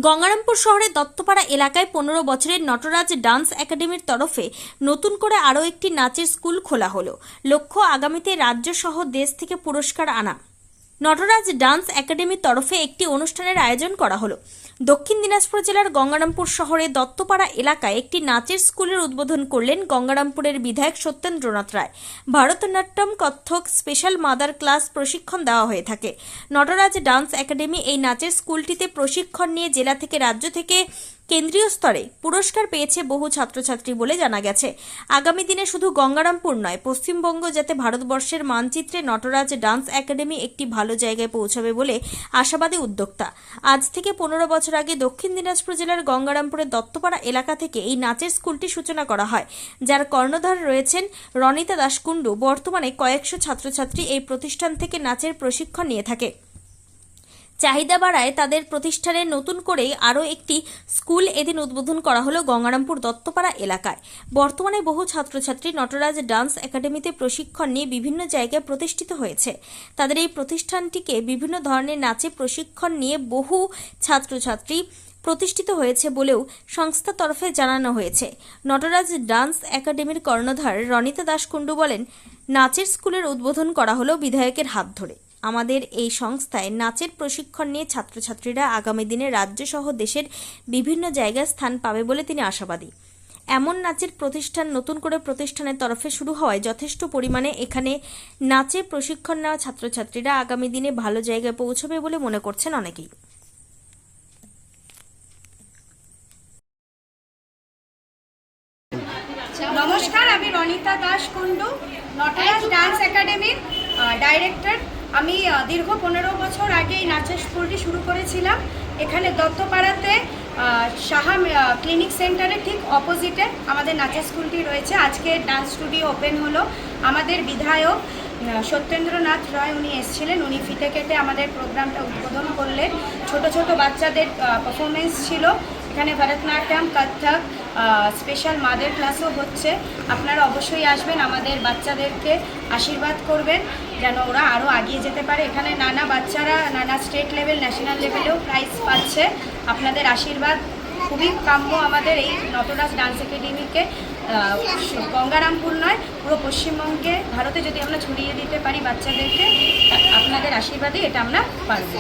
গঙ্গারামপুর শহরের দত্তপাড়া এলাকায় 15 বছরের নটরাজ ডান্স একাডেমির তরফে নতুন করে আরও একটি নাচের স্কুল খোলা হলো। লক্ষ্য আগামীতে রাজ্য সহ দেশ থেকে পুরস্কার আনা। নটরাজ ডান্স একাডেমির তরফে একটি অনুষ্ঠানের আয়োজন করা হলো। দক্ষিণ দিনাজপুর জেলার গঙ্গারামপুর শহরে দত্তপাড়া এলাকায় একটি নাচের স্কুলের উদ্বোধন করলেন গঙ্গারামপুরের বিধায়ক Satyendranath Roy. Bharatanatyam, Kathak, special mother class প্রশিক্ষণ দেওয়া হয়ে থাকে। নটরাজ ডান্স একাডেমি এই নাচের স্কুলটিতে প্রশিক্ষণ নিয়ে জেলা থেকে, রাজ্য থেকে, কেন্দ্রীয় স্তরে পুরস্কার পেয়েছে বহু ছাত্রছাত্রী বলে জানা গেছে। আগামী দিনে শুধু গঙ্গারামপুর নয়, পশ্চিমবঙ্গ যাতে ভারতবর্ষের মানচিত্রে নটরাজ ডান্স একাডেমি একটি ভালো জায়গায় পৌঁছাবে বলে আশাবাদী উদ্যোক্তা। আজ থেকে 15 বছর আগে দক্ষিণ দিনাজপুর জেলার গঙ্গারামপুরের দত্তপাড়া এলাকা থেকে এই নাচের স্কুলটি সূচনা করা হয়, যার কর্ণধার রয়েছেন রনিতা দাস কুণ্ডু। বর্তমানে কয়েকশো ছাত্রছাত্রী এই প্রতিষ্ঠান থেকে নাচের প্রশিক্ষণ নিয়ে থাকে। চাহিদা বাড়ায় তাদের প্রতিষ্ঠানে নতুন করে আরও একটি স্কুল এদিন উদ্বোধন করা হলো গঙ্গারামপুর দত্তপাড়া এলাকায়। বর্তমানে বহু ছাত্রছাত্রী নটরাজ ডান্স একাডেমিতে প্রশিক্ষণ নিয়ে বিভিন্ন জায়গায় প্রতিষ্ঠিত হয়েছে। তাদের এই প্রতিষ্ঠানটিকে বিভিন্ন ধরনের নাচে প্রশিক্ষণ নিয়ে বহু ছাত্রছাত্রী প্রতিষ্ঠিত হয়েছে বলেও সংস্থার তরফে জানানো হয়েছে। নটরাজ ডান্স একাডেমির কর্ণধার রনিতা দাস কুণ্ডু বলেন, নাচের স্কুলের উদ্বোধন করা হলো বিধায়কের হাত ধরে। আমাদের এই সংস্থায় নাচের প্রশিক্ষণ নিয়ে ছাত্রছাত্রীরা আগামী দিনে রাজ্য সহ দেশের বিভিন্ন জায়গায় স্থান পাবে বলে তিনি আশাবাদী। এমন নাচের প্রতিষ্ঠান নতুন করে প্রতিষ্ঠানের তরফে শুরু হওয়ায় যথেষ্ট পরিমাণে এখানে নাচে প্রশিক্ষণ নেওয়া ছাত্রছাত্রীরা আগামী দিনে ভালো জায়গায় পৌঁছবে বলে মনে করছেন অনেকেই। নমস্কার, আমি রনিতা দাস কুণ্ডু, নটরাজ ডান্স একাডেমির ডাইরেক্টর। আমি দীর্ঘ 15 বছর আগে এই নাচের স্কুলটি শুরু করেছিলাম। এখানে দত্তপাড়াতে সাহা ক্লিনিক সেন্টারের ঠিক অপোজিটে আমাদের নাচের স্কুলটি রয়েছে। আজকে ডান্স স্টুডিও ওপেন হলো। আমাদের বিধায়ক সত্যেন্দ্রনাথ রায় উনি এসেছিলেন, উনি ফিতে কেটে আমাদের প্রোগ্রামটা উদ্বোধন করলেন। ছোট ছোট বাচ্চাদের পারফরমেন্স ছিল। এখানে ভরতনাট্যম, কত্থক, স্পেশাল মাদার ক্লাসও হচ্ছে। আপনারা অবশ্যই আসবেন, আমাদের বাচ্চাদেরকে আশীর্বাদ করবেন যেন ওরা আরও এগিয়ে যেতে পারে। এখানে নানা বাচ্চারা নানা স্টেট লেভেল, ন্যাশনাল লেভেলেও প্রাইজ পাচ্ছে। আপনাদের আশীর্বাদ খুবই কাম্য আমাদের এই নটরাজ ডান্স একাডেমিকে। গঙ্গারামপুর নয়, পুরো পশ্চিমবঙ্গে, ভারতে যদি আমরা ছড়িয়ে দিতে পারি বাচ্চাদেরকে, আপনাদের আশীর্বাদে এটা আমরা পারব।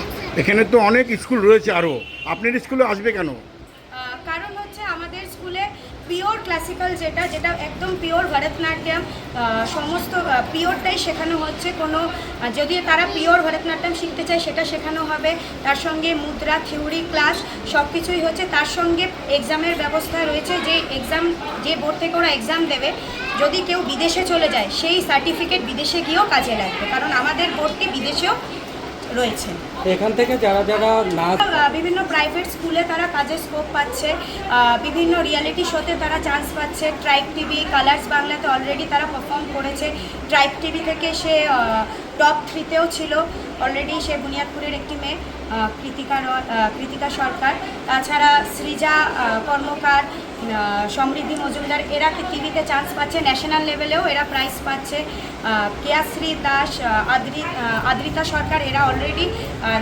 এখানে তো অনেক স্কুল রয়েছে, আরও আপনার স্কুলে আসবে কেন? কারণ হচ্ছে আমাদের স্কুলে পিওর ক্লাসিক্যাল যেটা একদম পিওর ভরতনাট্যম, সমস্ত পিওরটাই শেখানো হচ্ছে। কোনো যদি তারা পিওর ভরতনাট্যম শিখতে চায় সেটা শেখানো হবে। তার সঙ্গে মুদ্রা, থিওরি ক্লাস সব কিছুই হচ্ছে। তার সঙ্গে এক্সামের ব্যবস্থা রয়েছে। যে বোর্ড থেকে ওরা এক্সাম দেবে, যদি কেউ বিদেশে চলে যায় সেই সার্টিফিকেট বিদেশে গিয়েও কাজে লাগবে, কারণ আমাদের বোর্ডটি বিদেশেও রয়েছে। এখান থেকে যারা নাচ বিভিন্ন প্রাইভেট স্কুলে তারা কাজের স্কোপ পাচ্ছে, বিভিন্ন রিয়ালিটি শোতে তারা চান্স পাচ্ছে। ট্রাইব টিভি, কালার্স বাংলাতে অলরেডি তারা পারফর্ম করেছে। ট্রাইব টিভি থেকে সে টপ 3তেও ছিল অলরেডি। সে বুনিয়াদপুরের একটি মেয়ে, কৃতিকা সরকার। তাছাড়া সৃজা কর্মকার, সমৃদ্ধি মজুমদার, এরা টিভিতে চান্স পাচ্ছে। ন্যাশনাল লেভেলেও এরা প্রাইজ পাচ্ছে। কেয়াশ্রী দাস, আদ্রিতা সরকার, এরা অলরেডি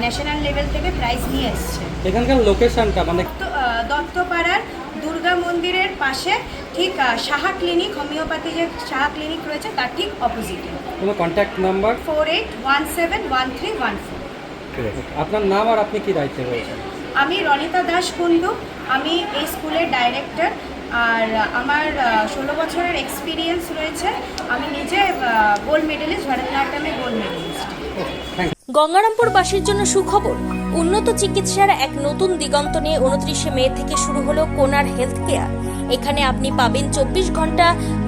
ন্যাশনাল লেভেল থেকে প্রাইজ নিয়ে এসছে। এখানকার লোকেশনটা মানে দত্তপাড়ার দুর্গা মন্দিরের পাশে, ঠিক সাহা ক্লিনিক, হোমিওপ্যাথি যে সাহা ক্লিনিক রয়েছে তার ঠিক অপোজিটে। কোনো কন্ট্যাক্ট নাম্বার? 48171314। আপনার নাম আর আপনি কি দায়িত্বে রয়েছেন? আমি রনিতা দাস কুণ্ডু, আমি এই স্কুলের ডাইরেক্টর। আর আমার 16 বছরের এক্সপিরিয়েন্স রয়েছে। আমি নিজে গোল্ড মেডেলিস্ট, ভরতনাট্যমে গোল্ড মেডেলিস্ট। গঙ্গারামপুরবাসীর জন্য সুখবর, উন্নত চিকিৎসার এক নতুন দিগন্ত নিয়ে 29শে মে থেকে শুরু হলো কোনার হেলথ কেয়ার। এখানে আপনি পাবেন 24 ঘন্টা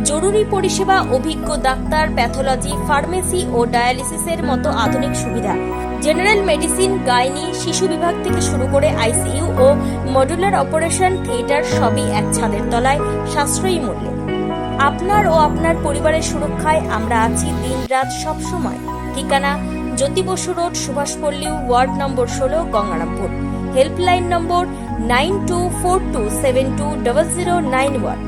জরুরি পরিষেবা, অভিজ্ঞ ডাক্তার, প্যাথোলজি, ফার্মেসি ও ডায়ালিসিসের মতো আধুনিক সুবিধা। জেনারেল মেডিসিন, গাইনি, শিশু বিভাগ থেকে শুরু করে আইসিইউ ও মডুলার অপারেশন থিয়েটার সবই এক ছাদের তলায় সাশ্রয়ী মূল্যে। আপনার ও আপনার পরিবারের সুরক্ষায় আমরা আছি দিনরাত সবসময়। ঠিকানা Jyoti Basu road, Subhashpally, ward number 16, Gangarampur. Helpline number 9242720091।